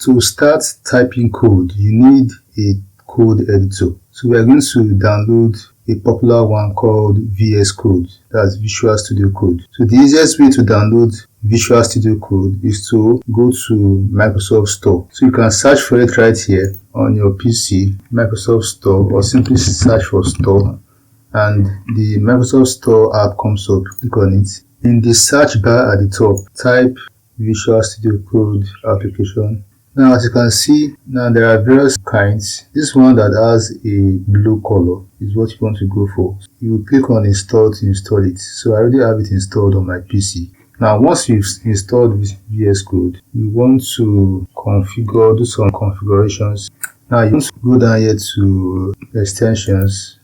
To start typing code, you need a code editor. So we are going to download a popular one called VS Code, that's Visual Studio Code. So the easiest way to download Visual Studio Code is to go to Microsoft Store. So you can search for it right here on your PC, Microsoft Store, or simply search for Store, and the Microsoft Store app comes up. Click on it. In the search bar at the top, type Visual Studio Code application. Now, as you can see, now there are various kinds. This one that has a blue color is what you want to go for. You will click on install to install it. So I already have it installed on my PC. Now, once you've installed VS Code, you want to do some configurations. Now, you want to go down here to extensions.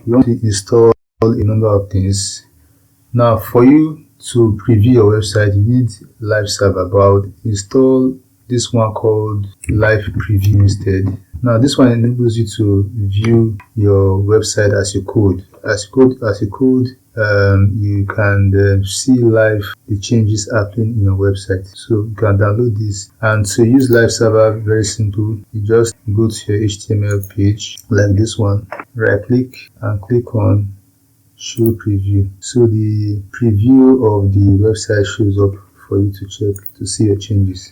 You want to install a number of things. Now, for you to preview your website, you need Live Server, but install this one called Live Preview instead. Now, this one enables you to view your website as you code. You can see live the changes happening in your website. So you can download this. And to use Live Server, very simple. You just go to your HTML page like this one, right click and click on Show Preview. So the preview of the website shows up for you to check to see your changes.